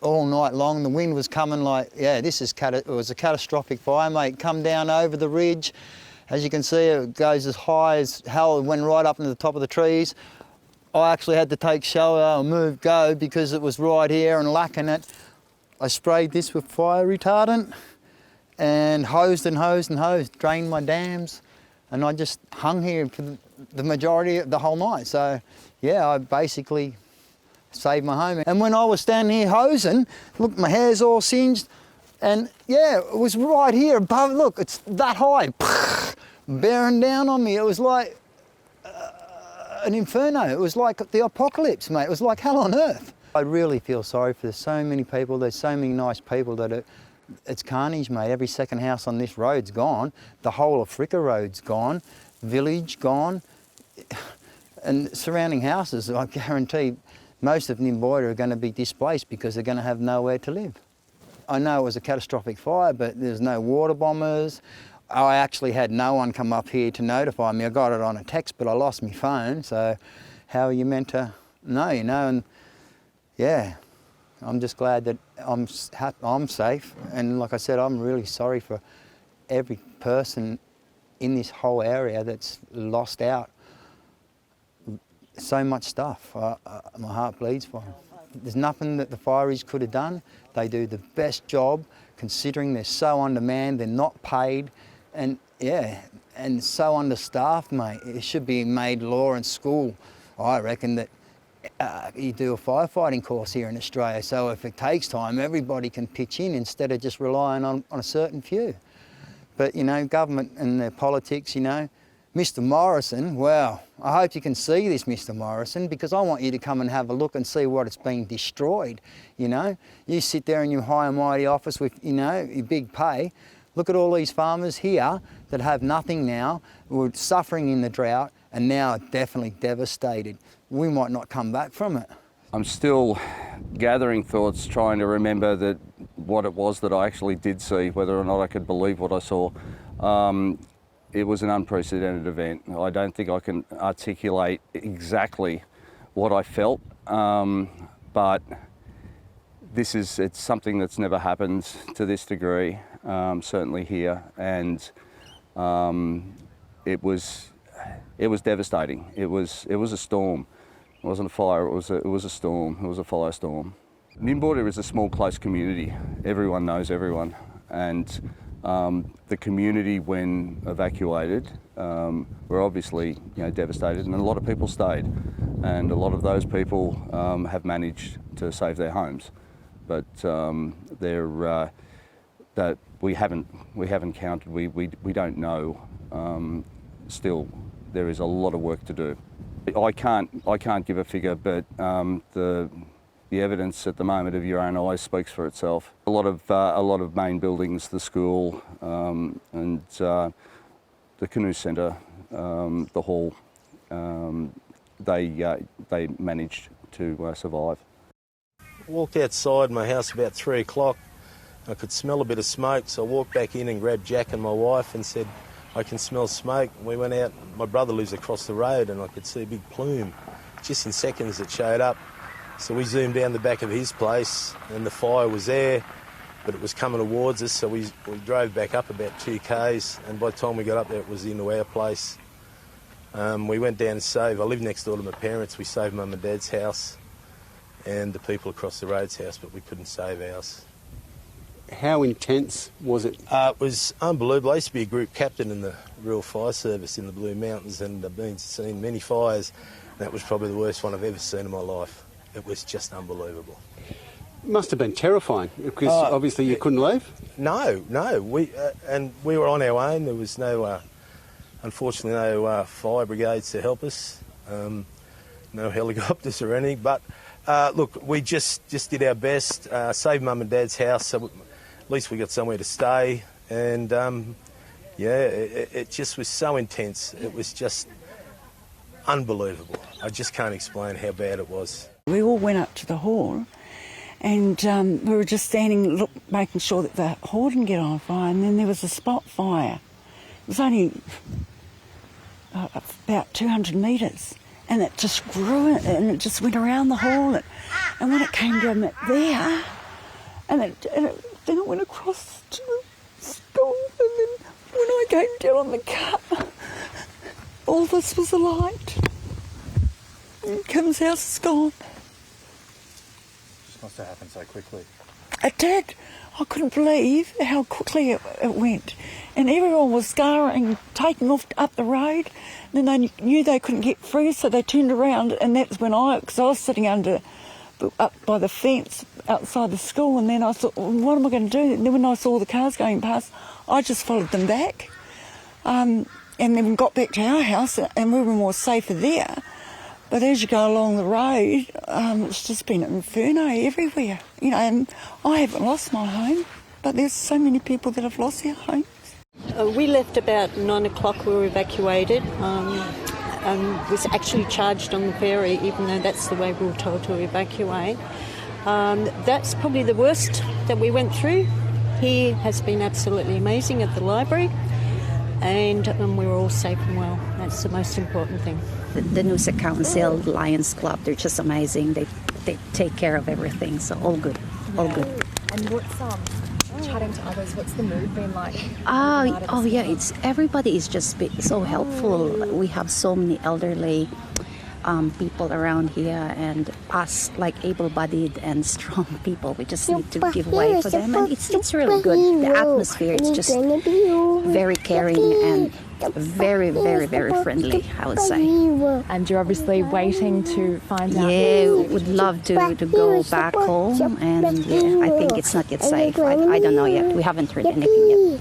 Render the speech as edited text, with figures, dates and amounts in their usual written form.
all night long. The wind was coming like, yeah, it was a catastrophic fire, mate. Come down over the ridge. As you can see, it goes as high as hell. It went right up into the top of the trees. I actually had to take shelter and go because it was right here and lacking it. I sprayed this with fire retardant and hosed and hosed and hosed, drained my dams, and I just hung here for the majority of the whole night. So, yeah, I basically saved my home. And when I was standing here hosing, look, my hair's all singed, and yeah, it was right here above. Look, it's that high, bearing down on me. It was like an inferno. It was like the apocalypse, mate. It was like hell on earth. I really feel sorry for so many people. There's so many nice people that it's carnage, mate. Every second house on this road's gone. The whole of Fricka Road's gone. Village gone. And surrounding houses, I guarantee most of Nymboida are going to be displaced because they're going to have nowhere to live. I know it was a catastrophic fire, but there's no water bombers. I actually had no one come up here to notify me. I got it on a text, but I lost my phone, so how are you meant to know, you know? And yeah, I'm just glad that I'm safe. And like I said, I'm really sorry for every person in this whole area that's lost out so much stuff. My heart bleeds for them. There's nothing that the fireys could have done. They do the best job, considering they're so undermanned, they're not paid, and yeah, and so understaffed, mate. It should be made law in school, I reckon, that you do a firefighting course here in Australia, so if it takes time, everybody can pitch in instead of just relying on a certain few. But, you know, government and their politics, you know, Mr Morrison, well, I hope you can see this, Mr Morrison, because I want you to come and have a look and see what it's been destroyed, you know. You sit there in your high and mighty office with, you know, your big pay. Look at all these farmers here that have nothing now, who are suffering in the drought, and now are definitely devastated. We might not come back from it. I'm still gathering thoughts, trying to remember that what it was that I actually did see, whether or not I could believe what I saw. It was an unprecedented event. I don't think I can articulate exactly what I felt, but it's something that's never happened to this degree, certainly here, and it was devastating. It was a storm. It wasn't a fire. It was a storm. It was a firestorm. Nymboida is a small, close community. Everyone knows everyone, and the community, when evacuated, were obviously, you know, devastated, and a lot of people stayed, and a lot of those people have managed to save their homes, but that we haven't counted. We don't know. Still, there is a lot of work to do. I can't give a figure, but the evidence at the moment of your own eyes speaks for itself. A lot of main buildings, the school, and the canoe centre, the hall, they managed to survive. I walked outside my house about 3 o'clock. I could smell a bit of smoke, so I walked back in and grabbed Jack and my wife and said, I can smell smoke. We went out. My brother lives across the road, and I could see a big plume. Just in seconds it showed up. So we zoomed down the back of his place, and the fire was there, but it was coming towards us, so we drove back up about 2 k's, and by the time we got up there, it was into our place. We went down and saved. I live next door to my parents. We saved Mum and Dad's house and the people across the road's house, but we couldn't save ours. How intense was it? It was unbelievable. I used to be a group captain in the Rural Fire Service in the Blue Mountains, and I've seen many fires. That was probably the worst one I've ever seen in my life. It was just unbelievable. It must have been terrifying, because obviously you couldn't leave? No. And we were on our own. There was unfortunately no fire brigades to help us, no helicopters or anything. But look, we just did our best, saved Mum and Dad's house, so at least we got somewhere to stay. And it just was so intense. It was just unbelievable. I just can't explain how bad it was. We all went up to the hall, and we were just standing, making sure that the hall didn't get on fire, and then there was a spot fire. It was only about 200 metres, and it just grew, and it just went around the hall, and when it came down there, then it went across to the school, and then when I came down on the car, all this was alight. And Kim's house is gone. This must have happened so quickly. It did. I couldn't believe how quickly it went. And everyone was scurrying, taking off up the road. And then they knew they couldn't get through, so they turned around, and that's when because I was sitting up by the fence outside the school, and then I thought, well, what am I going to do? And then when I saw the cars going past, I just followed them back. And then we got back to our house, and we were more safer there. But as you go along the road, it's just been an inferno everywhere. You know, and I haven't lost my home, but there's so many people that have lost their homes. We left about 9 o'clock. We were evacuated. Was actually charged on the ferry, even though that's the way we were told to evacuate. That's probably the worst that we went through. He has been absolutely amazing at the library, and we were all safe and well. That's the most important thing. The Noosa Council, Lions Club, they're just amazing. They take care of everything, so all good, all good. And what's chatting to others, what's the mood been like? Everybody is just so helpful. We have so many elderly people around here, and us like able-bodied and strong people, we just need to give way for them, and it's really good. The atmosphere, it's just very caring and very, very, very friendly, I would say. And you're obviously waiting to find out. Yeah, would love to go back home, and I think it's not yet safe. I don't know yet. We haven't heard anything yet.